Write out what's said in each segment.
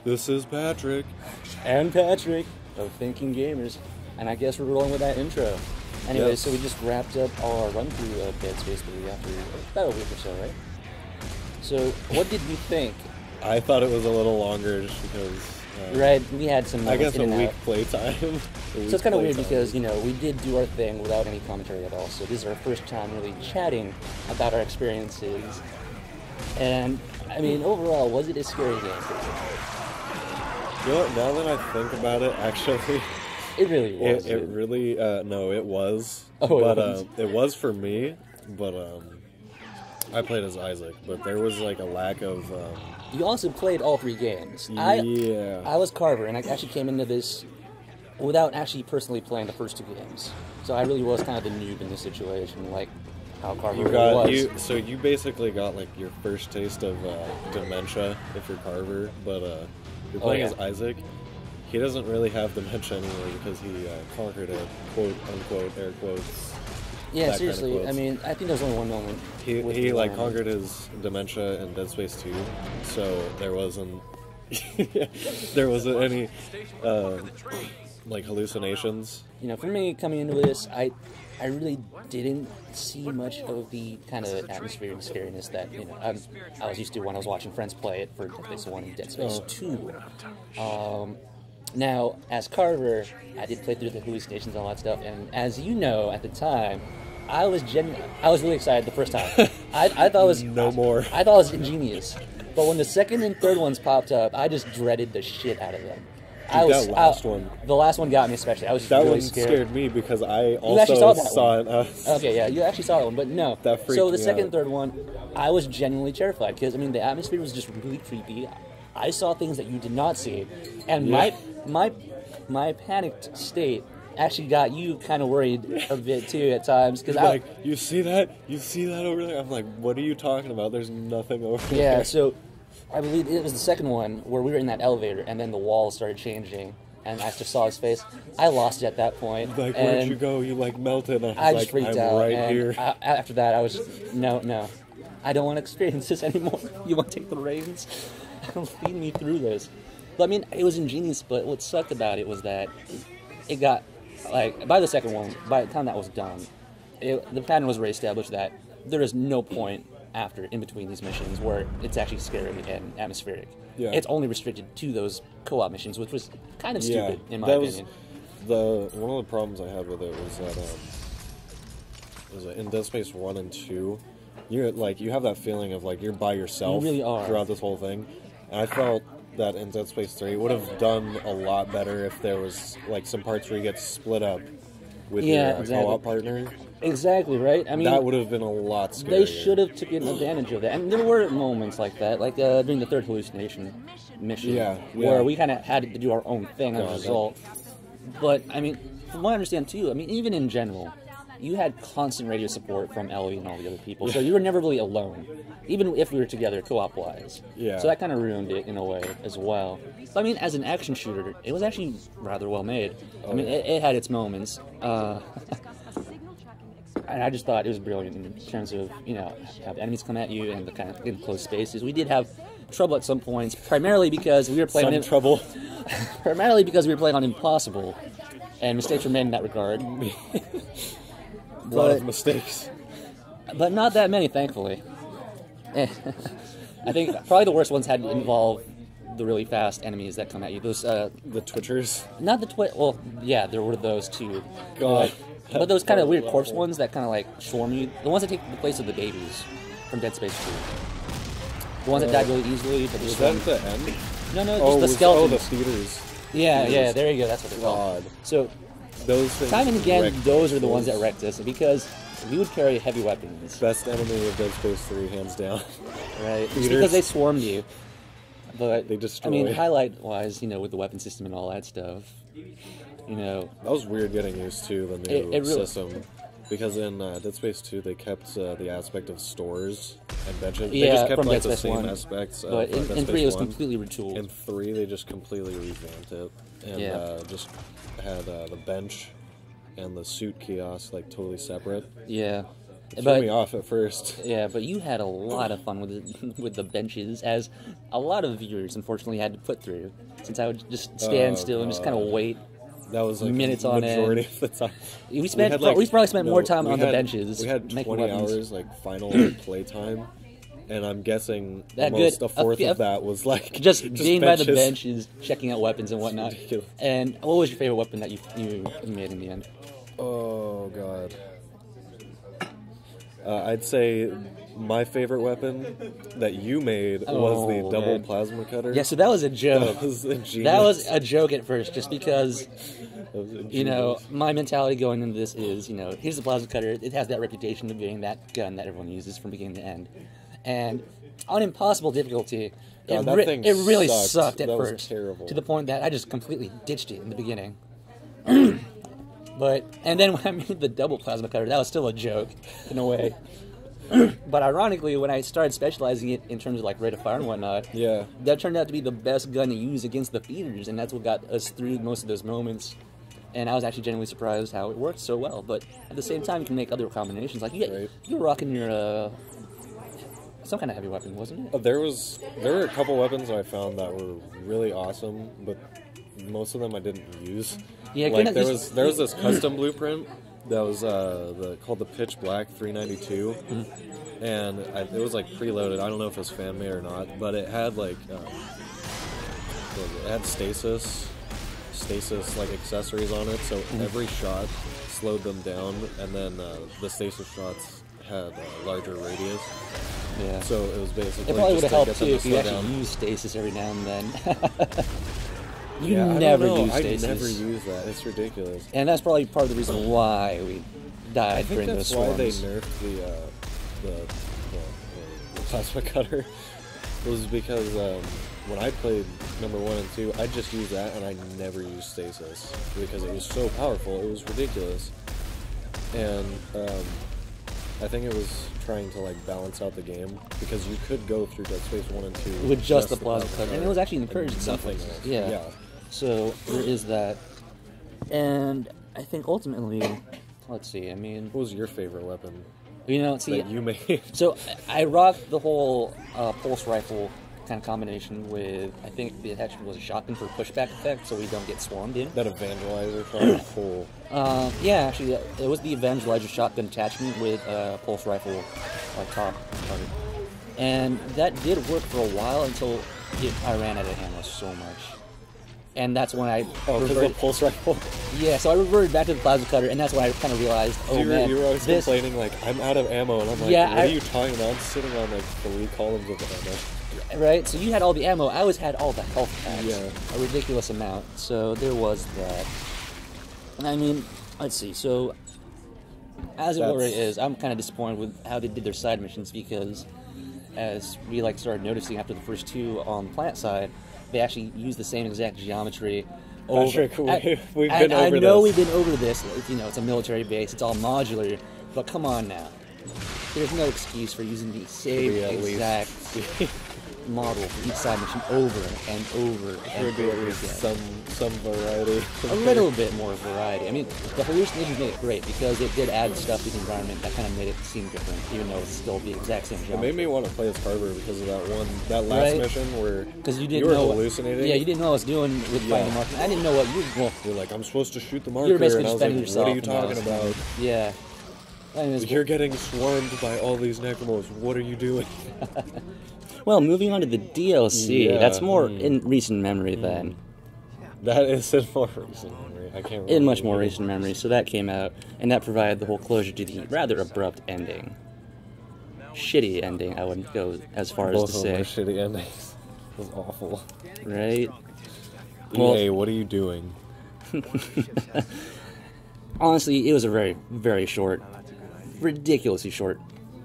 This is Patrick. And Patrick of Thinking Gamers. And I guess we're rolling with that intro. Anyway, Yes. So we just wrapped up our run-through of Dead Space 3 after about a week or so, right? So, what did you think? I thought it was a little longer just because... Right, we had some I guess in a and week out. playtime. So it's kind of weird because, you know, we did do our thing without any commentary at all. So this is our first time really chatting about our experiences. And, I mean, overall, was it a scary game? You know what, now that I think about it, actually... It really was. It really... no, it was. Oh, but, it was? it was for me, but I played as Isaac, but there was like a lack of... You also played all three games. Yeah. I was Carver, and I actually came into this without actually personally playing the first two games. So I really was kind of the noob in this situation, like how Carver really was. So you basically got like your first taste of dementia if you're Carver, but you're playing as Isaac. He doesn't really have dementia anymore because he conquered it, quote unquote, air quotes. Yeah, seriously. I mean, I think there was only one moment. He like conquered his dementia in Dead Space 2, so there wasn't any like hallucinations. You know, for me coming into this, I really didn't see much of the kind of atmosphere and scariness that, you know, I was used to when I was watching friends play it for Dead Space 1 and Dead Space 2. Now, as Carver, I did play through the hallucinations and all that stuff, and as you know, at the time, I was really excited the first time. I thought it was I thought it was ingenious, but when the second and third ones popped up, I just dreaded the shit out of them. The last one got me especially. I was that really one scared. Scared me because I also you actually saw it. Okay, yeah, you actually saw that one, but no. That freaked so the me second out. and third one, I was genuinely terrified because I mean the atmosphere was just really creepy. I saw things that you did not see, and my panicked state actually got you kind of worried a bit too at times because like, you see that over there? I'm like, what are you talking about? There's nothing over there. Yeah, so I believe it was the second one where we were in that elevator and then the walls started changing and I just saw his face. I lost it at that point. Like, where'd you go? You like melted. I just freaked out. Right and here. After that, I was no. I don't want to experience this anymore. You want to take the reins and lead me through this? But I mean, it was ingenious. But what sucked about it was that it got like by the second one. By the time that was done, the pattern was already established that there is no point in between these missions where it's actually scary and atmospheric. Yeah. It's only restricted to those co-op missions, which was kind of stupid in my opinion. One of the problems I had with it was that in Dead Space 1 and 2, you have that feeling of like you're by yourself throughout this whole thing. And I felt that in Dead Space 3 it would have done a lot better if there was like some parts where you get split up with your co-op partner. Exactly, right? I mean, that would have been a lot scarier. They should have taken advantage of that. And there were moments like that, like during the third hallucination mission, where we kind of had to do our own thing as a result. But, I mean, from what I understand, too, I mean, even in general, you had constant radio support from Ellie and all the other people, so you were never really alone, even if we were together co-op-wise. Yeah. So that kind of ruined it in a way as well. But, I mean, as an action shooter, it was actually rather well made. I mean, it had its moments. And I just thought it was brilliant in terms of, you know, have enemies come at you and the kind of in close spaces. We did have trouble at some points, primarily because we were playing primarily because we were playing on Impossible, and mistakes were made in that regard. A lot of mistakes, but not that many, thankfully. I think probably the worst ones had to involve the really fast enemies that come at you. Those the Twitchers. Not the Well, yeah, there were those too. God. But those kind of weird corpse ones that kind of like swarm you. The ones that take the place of the babies from Dead Space 2. The ones that died really easily. But was that at the end? No, just the skeletons. The theaters. Yeah, there you go. That's what they're called. So, those things time and again, those are the ones that wrecked us because we would carry heavy weapons. Best enemy of Dead Space 3, hands down. Right. It's because they swarmed you. But, they destroy. I mean, highlight-wise, you know, with the weapon system and all that stuff, you know... That was weird getting used to the new system. Because in Dead Space 2, they kept the aspect of stores and benches. They just kept like the same aspects. But in 3, it was completely retooled. In 3, they just completely revamped it. And just had the bench and the suit kiosk like totally separate. Yeah. It threw me off at first. Yeah, but you had a lot of fun with the benches, as a lot of viewers unfortunately had to put through, since I would just stand still and just kind of wait. That was like minutes on end. Majority of the time. We probably spent more time on the benches. We had 20 hours like final play time, and I'm guessing that almost a fourth of that was like just being benches. by the benches, checking out weapons and whatnot. And what was your favorite weapon that you made in the end? Oh god. I'd say my favorite weapon that you made was the double plasma cutter. Yeah, so that was a joke. That was a joke at first, just because, you know, my mentality going into this is, you know, here's the plasma cutter. It has that reputation of being that gun that everyone uses from beginning to end. And on impossible difficulty, it really sucked at first. Terrible. To the point that I just completely ditched it in the beginning. And then when I made the double plasma cutter, that was still a joke, in a way. But ironically, when I started specializing it in terms of like rate of fire and whatnot, that turned out to be the best gun to use against the feeders, and that's what got us through most of those moments. And I was actually genuinely surprised how it worked so well. But at the same time, you can make other combinations. Like you were rocking your some kind of heavy weapon, wasn't it? There were a couple weapons that I found that were really awesome, but most of them I didn't use. Yeah, like there was this custom blueprint that was called the Pitch Black 392, and it was like preloaded. I don't know if it was fan made or not, but it had like it had stasis like accessories on it, so every shot slowed them down, and then the stasis shots had a larger radius. Yeah. So it was basically. It probably would just have to helped get too them if to you slow actually down. use stasis every now and then. I never don't know. use stasis. I never use that. It's ridiculous. And that's probably part of the reason why we died during those storms. I think that's why they nerfed the plasma cutter. Was because when I played number 1 and 2, I just used that and I never used stasis because it was so powerful. It was ridiculous, and I think it was trying to like balance out the game because you could go through Dead Space 1 and 2 with just the plasma cutter, and it was actually encouraged in some places. Yeah. So there is that, and I think ultimately, let's see. I mean, what was your favorite weapon? You know, see, that you made. So I rocked the whole pulse rifle kind of combination with, I think the attachment was a shotgun for pushback effect, so we don't get swarmed in. That evangelizer shot, cool. Yeah, actually, it was the evangelizer shotgun attachment with pulse rifle top target, and that did work for a while until I ran out of ammo so much. And that's when I because of the pulse rifle. Yeah, so I reverted back to the plasma cutter, and that's when I kind of realized, man, you were always complaining like, I'm out of ammo, and I'm like, what are you talking about? I'm sitting on like 3 columns of ammo. Right, so you had all the ammo. I always had all the health packs. Yeah, a ridiculous amount. So there was that. And I mean, let's see. So as it already is, I'm kind of disappointed with how they did their side missions because, as we started noticing after the first 2 on the plant side, they actually use the same exact geometry. Patrick, we've been over this. I know we've been over this. You know, it's a military base. It's all modular. But come on now. There's no excuse for using the same exact model for each side mission over and over and over again. Some variety. A little bit more variety. I mean, the hallucinations made it great because it did add stuff to the environment that kind of made it seem different, even though it's still the exact same genre. It made me want to play as Carver because of that last mission where you were hallucinating. Yeah, you didn't know what I was doing with finding the marker. I didn't know what you were. Well, you're like, I'm supposed to shoot the marker. You're basically and defending yourself. What are you talking about? Yeah. You're getting swarmed by all these necromorphs. What are you doing? Well, moving on to the DLC, that's more in recent memory then. That is in more recent memory. I can't remember. In much more recent memory, so that came out, and that provided the whole closure to the rather abrupt ending. Shitty ending, I wouldn't go as far as to say. Both of them were shitty endings. It was awful. Right? EA, what are you doing? Honestly, it was a very, very short, ridiculously short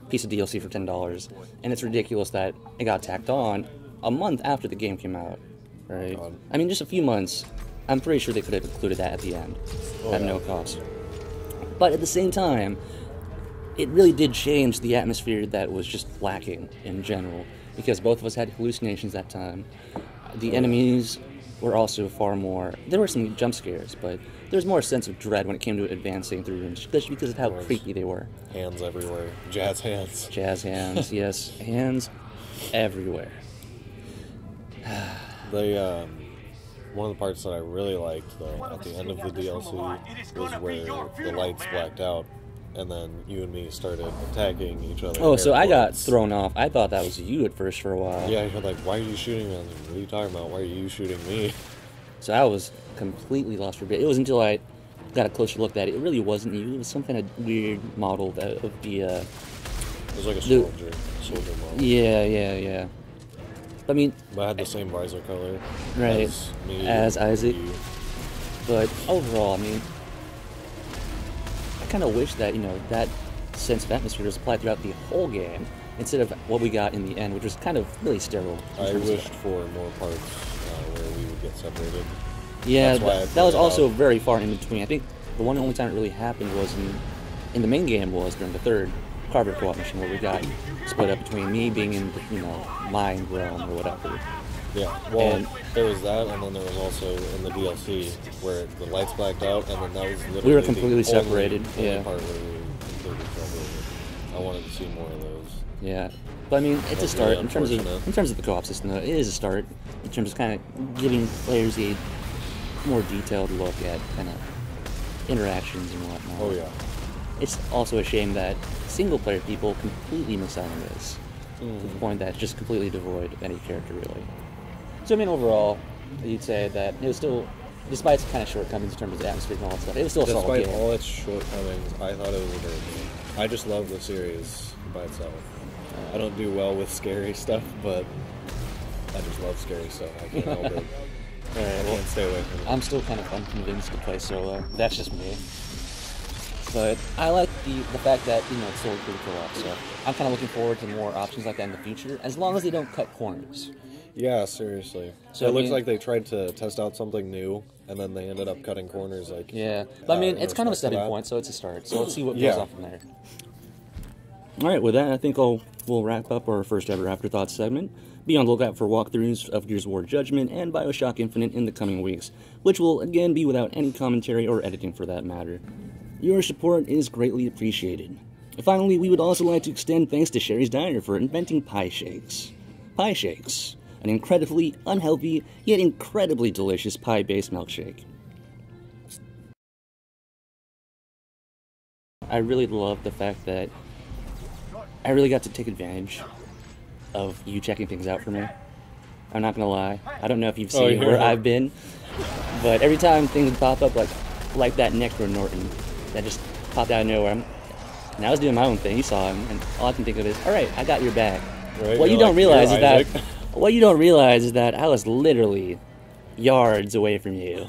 piece of DLC for $10, and it's ridiculous that it got tacked on a month after the game came out, right? I mean, just a few months. I'm pretty sure they could have included that at the end at no cost. But at the same time, it really did change the atmosphere that was just lacking in general, because both of us had hallucinations that time. The enemies were also far more. There were some jump scares, but there was more sense of dread when it came to advancing through rooms, especially because of how creepy they were. Hands everywhere. Jazz hands. Jazz hands, yes. Hands everywhere. One of the parts that I really liked, though, at the end of the DLC, was where the lights blacked out, and then you and me started attacking each other. Oh, so I got thrown off. I thought that was you at first for a while. Yeah, you're like, why are you shooting me? I was like, what are you talking about? Why are you shooting me? So I was completely lost for a bit. It was until I got a closer look at it. It really wasn't you. It was some kind of weird model of the... it was like a soldier model. Yeah. I mean... But I had the same visor color. Right. As Isaac. You. But overall, I mean... I kind of wish that, that sense of atmosphere was applied throughout the whole game, instead of what we got in the end, which was kind of really sterile. I wished for more parts where we would get separated. Yeah, that was also very far in between. I think the only time it really happened was in the main game was during the third Carver co-op mission, where we got split up between me being in mind realm or whatever. Yeah, well, there was that, and then there was also in the DLC where the lights blacked out, and then that was literally we were completely separated. Only part where we were completely separated. I wanted to see more of those. Yeah, but I mean, it's a start really in terms of the co-op system. Though, it is a start in terms of kind of giving players a more detailed look at kind of interactions and whatnot. Oh yeah. It's also a shame that single-player people completely miss out on this, to the point that it's just completely devoid of any character, really. So, I mean, overall, you'd say that it was still, despite its kind of shortcomings in terms of the atmosphere and all that stuff, it was still a solid game. Despite all its shortcomings, I thought it was a great game. I just love the series by itself. I don't do well with scary stuff, but I just love scary stuff. I can't help it. All right, I can't stay away from it. I'm still kind of unconvinced to play solo. That's just me. But I like the fact that, it's still pretty co-op, so I'm kind of looking forward to more options like that in the future, as long as they don't cut corners. Yeah, seriously. So it looks like they tried to test out something new, and then they ended up cutting corners. Yeah, but I mean, it's kind of a stepping point, so it's a start. So let's see what goes on from there. All right, with that, I think we'll wrap up our first ever Afterthoughts segment. Be on the lookout for walkthroughs of Gears of War Judgment and Bioshock Infinite in the coming weeks, which will again be without any commentary or editing for that matter. Your support is greatly appreciated. Finally, we would also like to extend thanks to Sherry's Diner for inventing pie shakes. Pie shakes, an incredibly unhealthy yet incredibly delicious pie-based milkshake. I really love the fact that I really got to take advantage of you checking things out for me. I'm not gonna lie. I don't know if you've seen where I've been, but every time things pop up like that Necro Norton that just popped out of nowhere, and I was doing my own thing. You saw him, and all I can think of is, all right, I got your back. Right? What you don't realize is that I was literally yards away from you,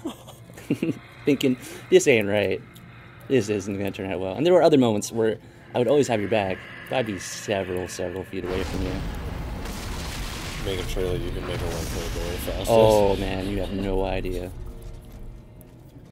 thinking this ain't right. This isn't gonna turn out well. And there were other moments where I would always have your back, but I'd be several feet away from you. Making sure that you can make a run for the door fastest. Oh man, you have no idea.